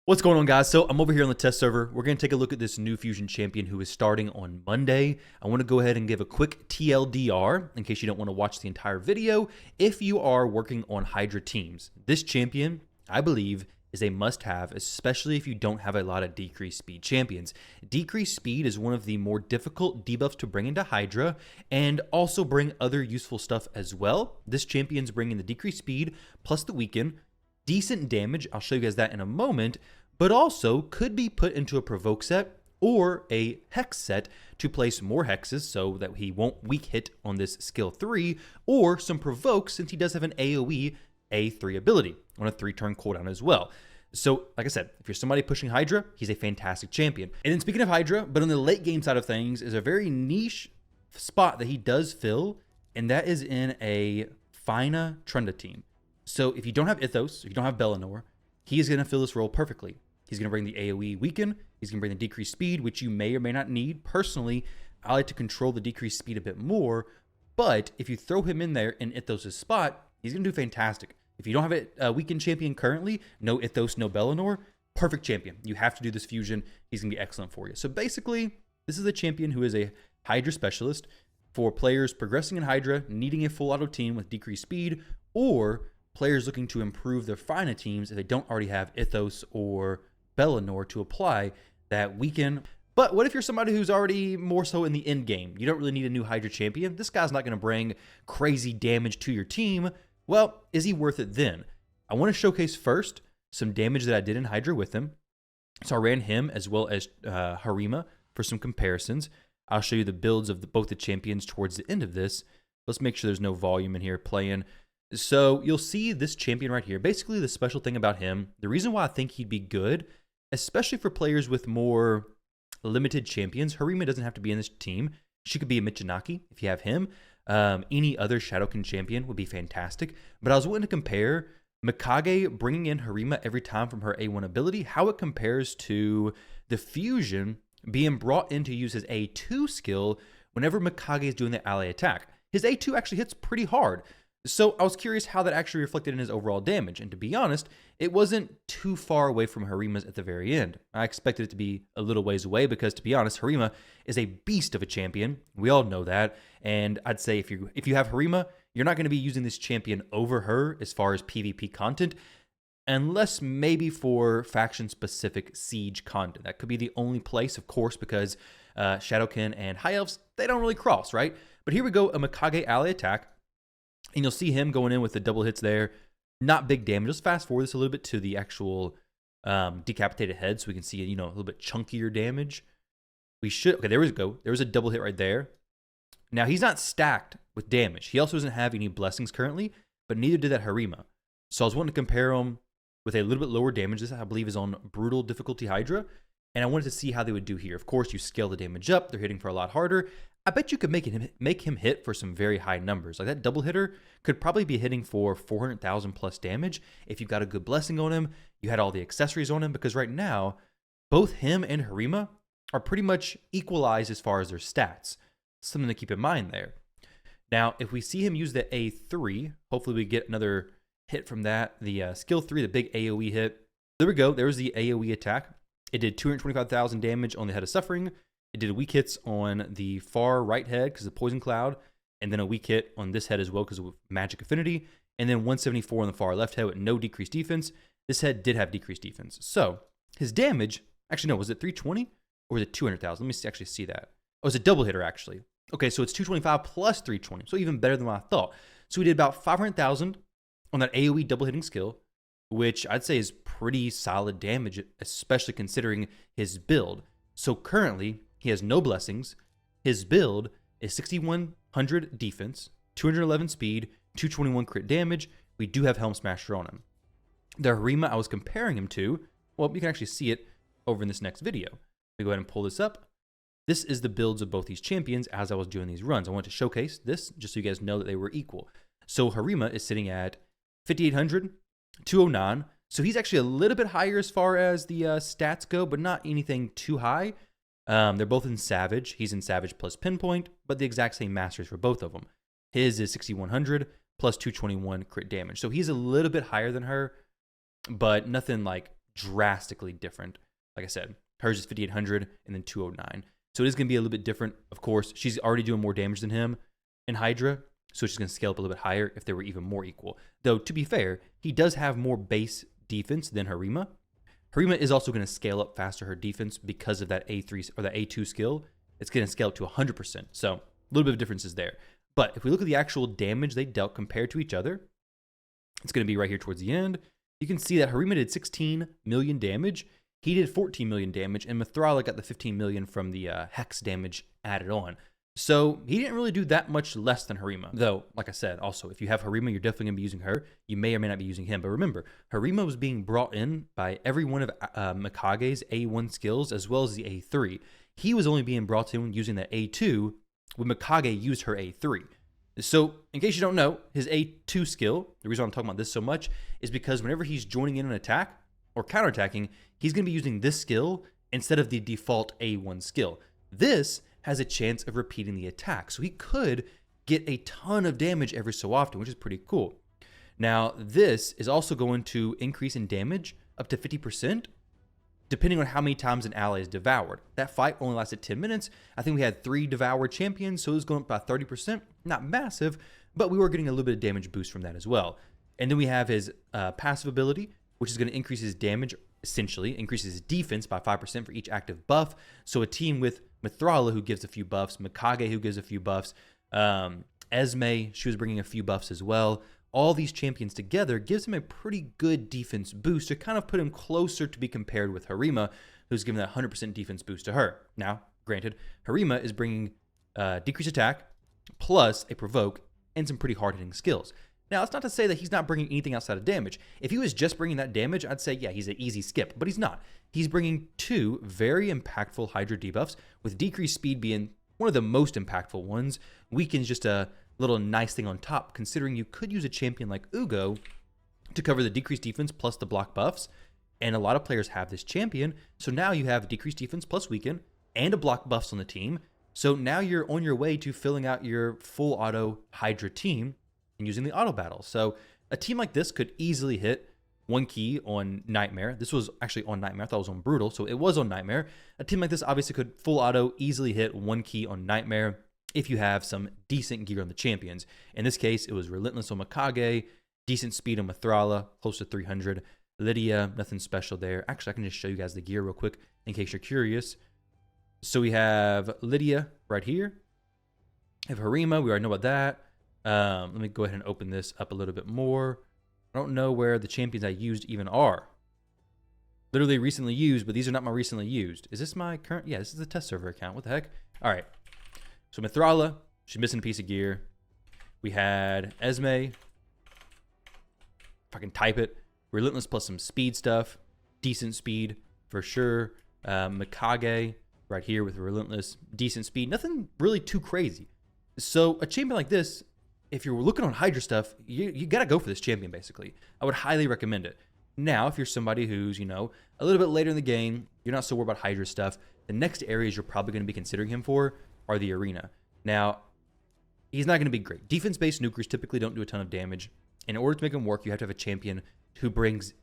What's going on, guys? So I'm over here on the test server. We're going to take a look at this new Fusion champion who is starting on Monday. I want to go ahead and give a quick TLDR in case you don't want to watch the entire video. If you are working on Hydra teams, this champion, I believe, is a must-have, especially if you don't have a lot of decreased speed champions. Decreased speed is one of the more difficult debuffs to bring into Hydra and also bring other useful stuff as well. This champion's bringing the decreased speed plus the weaken, decent damage, I'll show you guys that in a moment, but also could be put into a provoke set or a hex set to place more hexes so that he won't weak hit on this skill 3, or some provokes since he does have an AoE A3 ability on a 3-turn cooldown as well. So, like I said, if you're somebody pushing Hydra, he's a fantastic champion. And then speaking of Hydra, but on the late game side of things, is a very niche spot that he does fill, and that is in a Fina Trunda team. So if you don't have Ithos, if you don't have Bellinor, he is going to fill this role perfectly. He's going to bring the AoE weaken, he's going to bring the decreased speed, which you may or may not need. Personally, I like to control the decreased speed a bit more, but if you throw him in there in Ithos' spot, he's going to do fantastic. If you don't have a weakened champion currently, no Ithos, no Bellinor, perfect champion. You have to do this fusion. He's going to be excellent for you. So basically, this is a champion who is a Hydra specialist for players progressing in Hydra, needing a full auto team with decreased speed, or players looking to improve their Fina teams if they don't already have Ithos or Bellinor to apply that weaken. But what if you're somebody who's already more so in the end game? You don't really need a new Hydra champion. This guy's not going to bring crazy damage to your team. Well, is he worth it then? I want to showcase first some damage that I did in Hydra with him. So I ran him as well as Harima for some comparisons. I'll show you the builds of both the champions towards the end of this. Let's make sure there's no volume in here playing. So you'll see this champion right here. Basically, the special thing about him, the reason why I think he'd be good, especially for players with more limited champions, Harima doesn't have to be in this team. She could be a Michinaki if you have him. Any other Shadowkin champion would be fantastic. But I was wanting to compare Mikage bringing in Harima every time from her A1 ability, how it compares to the fusion being brought in to use his A2 skill whenever Mikage is doing the ally attack. His A2 actually hits pretty hard. So I was curious how that actually reflected in his overall damage, and to be honest, it wasn't too far away from Harima's at the very end. I expected it to be a little ways away because, to be honest, Harima is a beast of a champion. We all know that, and I'd say if you have Harima, you're not going to be using this champion over her as far as PvP content, unless maybe for faction-specific siege content. That could be the only place, of course, because Shadowkin and High Elves, they don't really cross, right? But here we go, a Mikage ally attack. And you'll see him going in with the double hits there. Not big damage. Let's fast forward this a little bit to the actual decapitated head so we can see, a little bit chunkier damage. Okay, there we go. There was a double hit right there. Now, he's not stacked with damage. He also doesn't have any blessings currently, but neither did that Harima. So I was wanting to compare him with a little bit lower damage. This, I believe, is on Brutal Difficulty Hydra. And I wanted to see how they would do here. Of course, you scale the damage up. They're hitting for a lot harder. I bet you could make him hit for some very high numbers. Like that double hitter could probably be hitting for 400,000 plus damage if you've got a good blessing on him, you had all the accessories on him, because right now, both him and Harima are pretty much equalized as far as their stats. Something to keep in mind there. Now, if we see him use the A3, hopefully we get another hit from that. The skill 3, the big AoE hit. There we go. There's the AoE attack. It did 225,000 damage on the Head of Suffering. It did weak hits on the far right head because of Poison Cloud, and then a weak hit on this head as well because of Magic Affinity, and then 174 on the far left head with no decreased defense. This head did have decreased defense. So his damage, actually no, was it 320 or was it 200,000? Let me actually see that. Oh, it was a double hitter actually. Okay, so it's 225 plus 320, so even better than what I thought. So we did about 500,000 on that AoE double hitting skill, which I'd say is pretty solid damage, especially considering his build. So currently, he has no blessings. His build is 6,100 defense, 211 speed, 221 crit damage. We do have Helm Smasher on him. The Harima I was comparing him to, well, you can actually see it over in this next video. Let me go ahead and pull this up. This is the builds of both these champions as I was doing these runs. I want to showcase this just so you guys know that they were equal. So Harima is sitting at 5,800, 209. So he's actually a little bit higher as far as the stats go, but not anything too high. They're both in Savage. He's in Savage plus Pinpoint, but the exact same masters for both of them. His is 6,100 plus 221 crit damage. So he's a little bit higher than her, but nothing like drastically different. Like I said, hers is 5,800 and then 209. So it is going to be a little bit different. Of course, she's already doing more damage than him in Hydra, so she's going to scale up a little bit higher if they were even more equal. Though, to be fair, he does have more base defense than Harima. Harima is also going to scale up faster her defense because of that A3 or the A2 skill. It's going to scale up to 100%. So a little bit of differences there. But if we look at the actual damage they dealt compared to each other, it's going to be right here towards the end. You can see that Harima did 16 million damage. He did 14 million damage, and Mithrala got the 15 million from the hex damage added on. So he didn't really do that much less than Harima. Though, like I said, also, if you have Harima, you're definitely going to be using her. You may or may not be using him. But remember, Harima was being brought in by every one of Mikage's A1 skills, as well as the A3. He was only being brought in using the A2 when Mikage used her A3. So, in case you don't know, his A2 skill, the reason I'm talking about this so much, is because whenever he's joining in an attack or counterattacking, he's going to be using this skill instead of the default A1 skill. This has a chance of repeating the attack, so he could get a ton of damage every so often, which is pretty cool. Now, this is also going to increase in damage up to 50%, depending on how many times an ally is devoured. That fight only lasted 10 minutes. I think we had 3 devoured champions, so it was going up by 30%. Not massive, but we were getting a little bit of damage boost from that as well. And then we have his passive ability, which is going to increase his damage, essentially, increases his defense by 5% for each active buff. So a team with Mithrala, who gives a few buffs, Mikage, who gives a few buffs, Esme, she was bringing a few buffs as well. All these champions together gives him a pretty good defense boost to kind of put him closer to be compared with Harima, who's given that 100% defense boost to her. Now, granted, Harima is bringing decreased attack, plus a provoke, and some pretty hard-hitting skills. Now, that's not to say that he's not bringing anything outside of damage. If he was just bringing that damage, I'd say, yeah, he's an easy skip, but he's not. He's bringing 2 very impactful Hydra debuffs, with decreased speed being one of the most impactful ones. Weaken's just a little nice thing on top, considering you could use a champion like Ugo to cover the decreased defense plus the block buffs, and a lot of players have this champion, so now you have decreased defense plus weaken and a block buffs on the team, so now you're on your way to filling out your full auto Hydra team and using the auto battle. So a team like this could easily hit 1 key on Nightmare. This was actually on Nightmare. I thought it was on Brutal, so it was on Nightmare. A team like this obviously could full auto easily hit 1 key on Nightmare if you have some decent gear on the champions. In this case, it was Relentless on Mikage, decent speed on Mithrala, close to 300. Lydia, nothing special there. Actually, I can just show you guys the gear real quick in case you're curious. So we have Lydia right here. We have Harima, we already know about that. Let me go ahead and open this up a little bit more. I don't know where the champions I used even are. Literally recently used, but these are not my recently used. Is this my current? Yeah, this is the test server account. What the heck? All right. So Mithrala, she's missing a piece of gear. We had Esme. If I can type it. Relentless plus some speed stuff. Decent speed for sure. Mikage right here with Relentless. Decent speed. Nothing really too crazy. So a champion like this, if you're looking on Hydra stuff, you got to go for this champion, basically. I would highly recommend it. Now, if you're somebody who's, you know, a little bit later in the game, you're not so worried about Hydra stuff, the next areas you're probably going to be considering him for are the arena. Now, he's not going to be great. Defense-based nukers typically don't do a ton of damage. In order to make him work, you have to have a champion who brings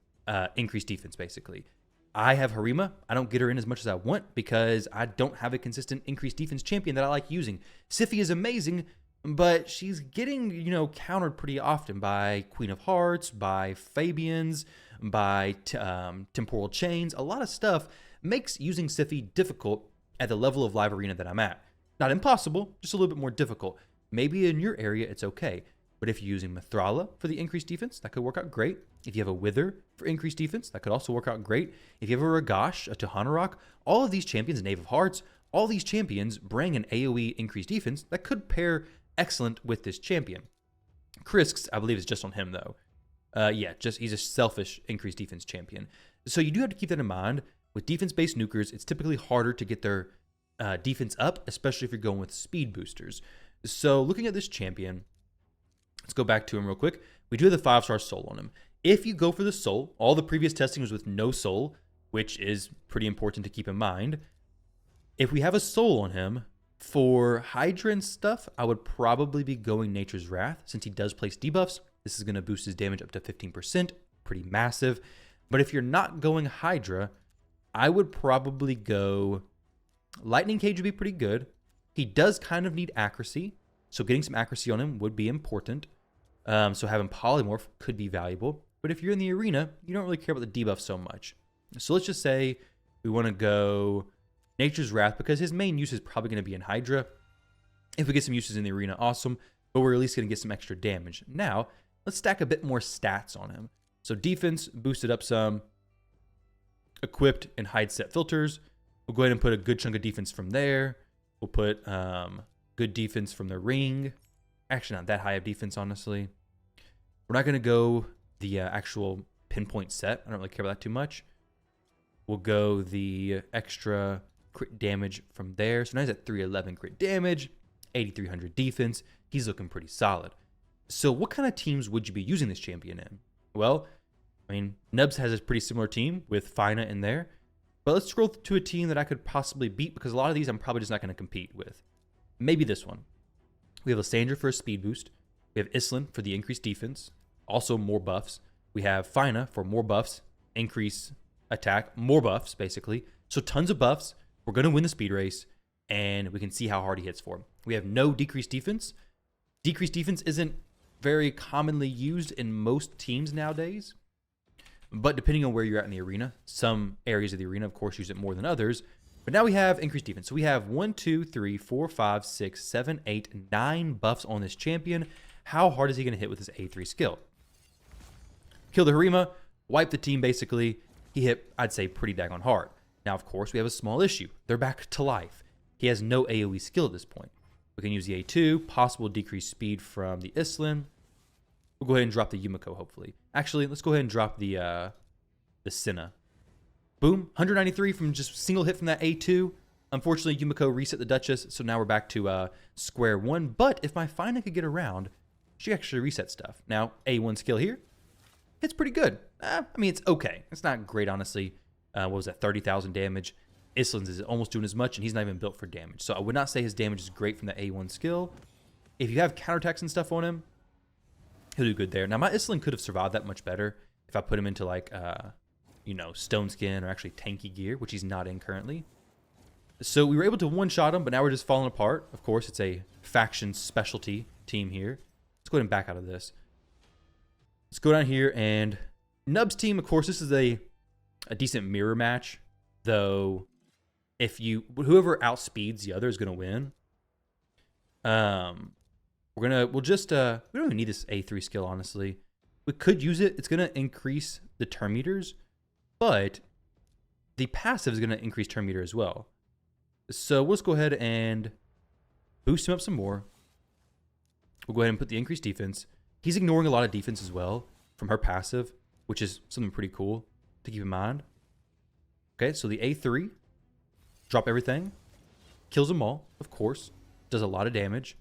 increased defense, basically. I have Harima. I don't get her in as much as I want because I don't have a consistent increased defense champion that I like using. Siphi is amazing, but she's getting, you know, countered pretty often by Queen of Hearts, by Fabians, by Temporal Chains. A lot of stuff makes using Siphi difficult at the level of live arena that I'm at. Not impossible, just a little bit more difficult. Maybe in your area it's okay, but if you're using Mithrala for the increased defense, that could work out great. If you have a Wither for increased defense, that could also work out great. If you have a Ragash, a Tahanarok, all of these champions, Knave of Hearts, all these champions bring an AoE increased defense that could pair excellent with this champion. Krisk's, I believe, is just on him though. Yeah, just he's a selfish increased defense champion. So you do have to keep that in mind. With defense-based nukers, it's typically harder to get their defense up, especially if you're going with speed boosters. So looking at this champion, let's go back to him real quick. We do have the 5-star soul on him. If you go for the soul, all the previous testing was with no soul, which is pretty important to keep in mind. If we have a soul on him, for Hydra and stuff, I would probably be going Nature's Wrath. Since he does place debuffs, this is going to boost his damage up to 15%. Pretty massive. But if you're not going Hydra, I would probably go Lightning Cage would be pretty good. He does kind of need accuracy, so getting some accuracy on him would be important. So having Polymorph could be valuable. But if you're in the arena, you don't really care about the debuff so much. So let's just say we want to go Nature's Wrath because his main use is probably going to be in Hydra. If we get some uses in the arena, awesome. But we're at least going to get some extra damage. Now, let's stack a bit more stats on him. So defense, boosted up some. Equipped and hide set filters. We'll go ahead and put a good chunk of defense from there. We'll put good defense from the ring. Actually, not that high of defense, honestly. We're not going to go the actual pinpoint set. I don't really care about that too much. We'll go the extra crit damage from there. So now he's at 311 crit damage, 8,300 defense. He's looking pretty solid. So what kind of teams would you be using this champion in? Well, I mean, Nubs has a pretty similar team with Fina in there. But let's scroll to a team that I could possibly beat because a lot of these I'm probably just not going to compete with. Maybe this one. We have Lysandra for a speed boost. We have Islin for the increased defense. Also more buffs. We have Fina for more buffs, increase attack, more buffs basically. So tons of buffs. We're going to win the speed race and we can see how hard he hits for him. We have no decreased defense. Decreased defense isn't very commonly used in most teams nowadays. But depending on where you're at in the arena, some areas of the arena, of course, use it more than others. But now we have increased defense. So we have 1, 2, 3, 4, 5, 6, 7, 8, 9 buffs on this champion. How hard is he going to hit with his A3 skill? Kill the Harima, wipe the team basically. He hit, I'd say, pretty daggone hard. Now, of course, we have a small issue. They're back to life. He has no AoE skill at this point. We can use the A2, possible decreased speed from the Islin. We'll go ahead and drop the Yumiko, hopefully. Actually, let's go ahead and drop the Senna. Boom, 193 from just single hit from that A2. Unfortunately, Yumiko reset the Duchess, so now we're back to square one. But if my Fina could get around, she actually reset stuff. Now, A1 skill here. It's pretty good. I mean, it's okay. It's not great, honestly. What was that, 30,000 damage? Islin's is almost doing as much, and he's not even built for damage. So I would not say his damage is great from the A1 skill. If you have counterattacks and stuff on him, he'll do good there. Now, my Islin could have survived that much better if I put him into, like, you know, Stone Skin or actually tanky gear, which he's not in currently. So we were able to one-shot him, but now we're just falling apart. Of course, it's a faction specialty team here. Let's go ahead and back out of this. Let's go down here, and Nub's team, of course, this is a decent mirror match, though if whoever outspeeds the other is going to win. We don't even need this A3 skill, honestly. We could use it. It's going to increase the turn meters, but the passive is going to increase turn meter as well. So let's go ahead and boost him up some more. We'll go ahead and put the increased defense. He's ignoring a lot of defense as well from her passive, which is something pretty cool to keep in mind. Okay, so the A3, drop everything, kills them all, of course, does a lot of damage.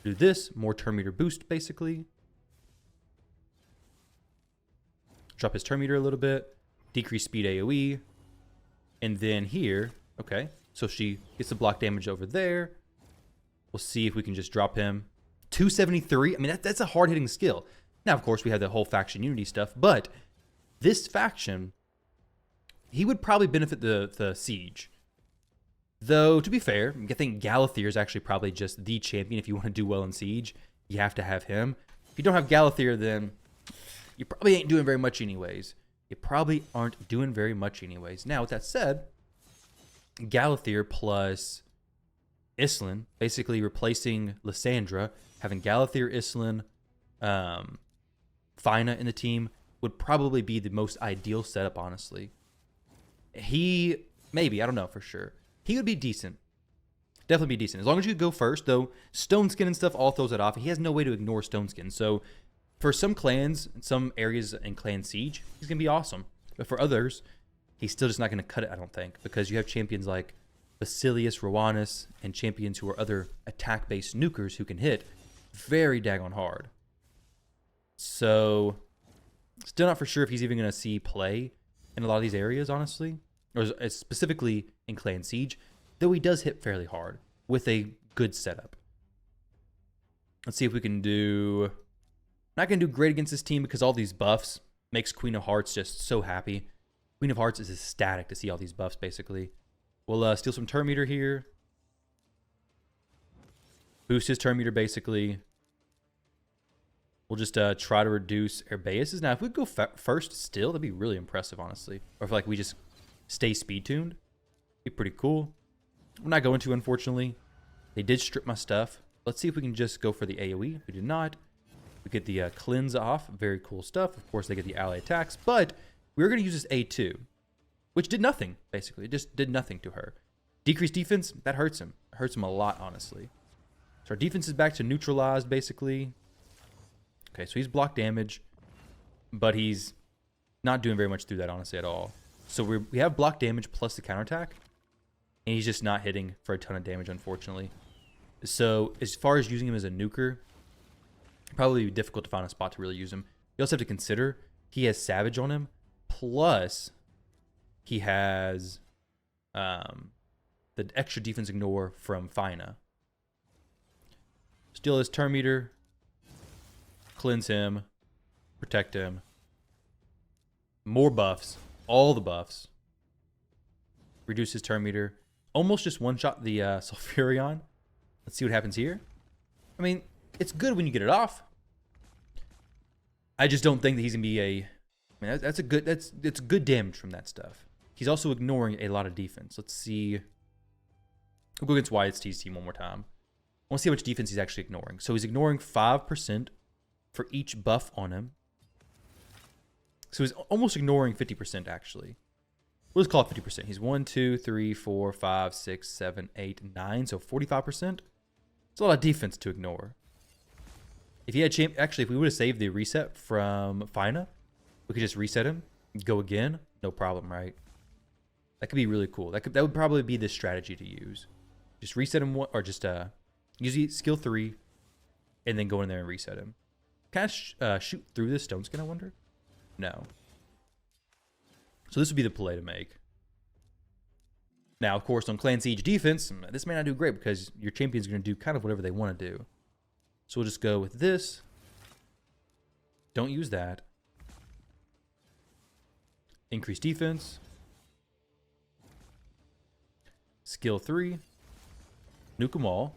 Do this, more turn meter boost, basically. Drop his turn meter a little bit, decrease speed AoE, and then here, okay, so she gets the block damage over there. We'll see if we can just drop him. 273, I mean, that's a hard-hitting skill. Now, of course, we have the whole faction unity stuff, but this faction, he would probably benefit the siege. Though, to be fair, I think Galathier is actually probably just the champion. If you want to do well in siege, you have to have him. If you don't have Galathier, then you probably ain't doing very much anyways. You probably aren't doing very much anyways. Now, with that said, Galathier plus Islin, basically replacing Lysandra, having Galathier, Islin, Fina in the team would probably be the most ideal setup, honestly. Maybe, I don't know for sure. He would be decent. Definitely be decent. As long as you go first, though, Stone Skin and stuff all throws it off. He has no way to ignore Stone Skin. So for some clans, some areas in Clan Siege, he's going to be awesome. But for others, he's still just not going to cut it, I don't think. Because you have champions like Basilius, Rowanus, and champions who are other attack-based nukers who can hit very daggone hard. So still not for sure if he's even going to see play in a lot of these areas, honestly. Or specifically in Clan Siege, though he does hit fairly hard with a good setup. Let's see if we can do... Not going to do great against this team because all these buffs Makes Queen of Hearts just so happy. Queen of Hearts is ecstatic to see all these buffs, basically. We'll steal some turn meter here. Boost his turn meter, basically. We'll just try to reduce Herbaeus's. Now, if we go first still, that'd be really impressive, honestly. Or if like we just stay speed tuned, be pretty cool. We're not going to, unfortunately. They did strip my stuff. Let's see if we can just go for the AoE. We did not. We get the cleanse off. Very cool stuff. Of course, they get the ally attacks. But we're going to use this A2, which did nothing, basically. It just did nothing to her. Decreased defense, that hurts him. It hurts him a lot, honestly. So our defense is back to neutralized, basically. Okay, so he's blocked damage, but he's not doing very much through that, honestly, at all. So we have block damage plus the counterattack, and he's just not hitting for a ton of damage, unfortunately. So as far as using him as a nuker, probably be difficult to find a spot to really use him. You also have to consider he has Savage on him, plus he has the extra defense ignore from Fina. Steal his turn meter. Cleanse him, protect him. More buffs, all the buffs. Reduce his turn meter. Almost just one-shot the Sulfurion. Let's see what happens here. I mean, it's good when you get it off. I just don't think that he's gonna be a. I mean, that's good damage from that stuff. He's also ignoring a lot of defense. Let's see. We'll go against Wyatt's TC one more time. I want to see how much defense he's actually ignoring. So he's ignoring 5%. For each buff on him. So he's almost ignoring 50%, actually. We'll just call it 50%. He's 1, 2, 3, 4, 5, 6, 7, 8, 9. So 45%. It's a lot of defense to ignore. If he had actually, if we would have saved the reset from Fina, we could just reset him, go again, no problem, right? That could be really cool. That would probably be the strategy to use. Just reset him, or just use skill 3, and then go in there and reset him. Can I shoot through this stone skin, I wonder? No. So this would be the play to make. Now, of course, on Clan Siege defense, this may not do great because your champion's going to do kind of whatever they want to do. So we'll just go with this. Don't use that. Increase defense. Skill 3. Nuke them all.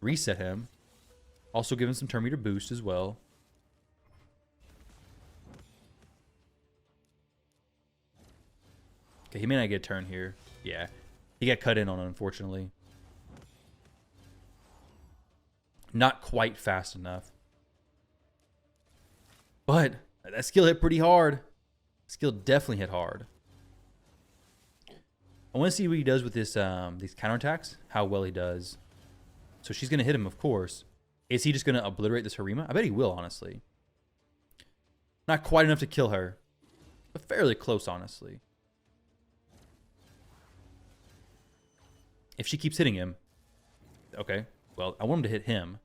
Reset him. Also give him some turn meter boost as well. Okay, he may not get a turn here. Yeah. He got cut in on, unfortunately. Not quite fast enough. But that skill hit pretty hard. Skill definitely hit hard. I want to see what he does with this these counterattacks. How well he does. So she's going to hit him, of course. Is he just going to obliterate this Harima? I bet he will, honestly. Not quite enough to kill her. But fairly close, honestly. If she keeps hitting him. Okay. Well, I want him to hit him.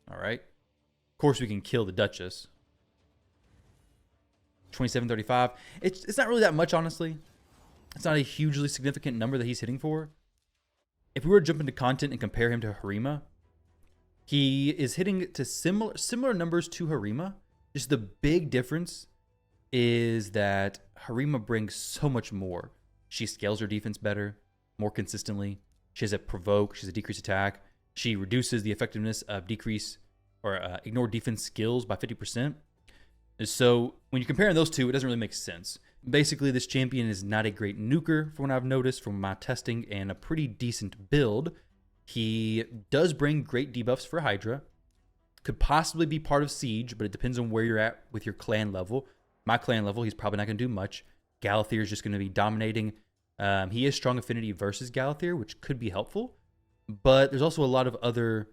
Alright. Of course, we can kill the Duchess. 2735. It's not really that much, honestly. It's not a hugely significant number that he's hitting for. If we were to jump into content and compare him to Harima, he is hitting to similar numbers to Harima. Just the big difference is that Harima brings so much more. She scales her defense better, more consistently. She has a provoke. She has a decrease attack. She reduces the effectiveness of decrease or ignore defense skills by 50%. So when you're comparing those two, it doesn't really make sense. Basically, this champion is not a great nuker from what I've noticed from my testing and a pretty decent build. He does bring great debuffs for Hydra. Could possibly be part of Siege, but it depends on where you're at with your clan level. My clan level, he's probably not going to do much. Galathir is just going to be dominating. He is strong affinity versus Galathir, which could be helpful. But there's also a lot of other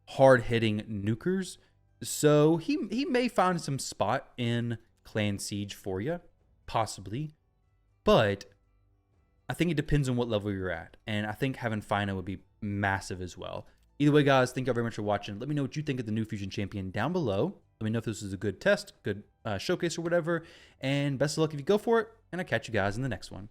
hard-hitting nukers. So he may find some spot in Clan Siege for you. Possibly. But I think it depends on what level you're at. And I think having Fina would be massive as well. Either way, guys, thank you all very much for watching. Let me know what you think of the new Fusion Champion down below. Let me know if this is a good test, good showcase or whatever. And best of luck if you go for it. And I'll catch you guys in the next one.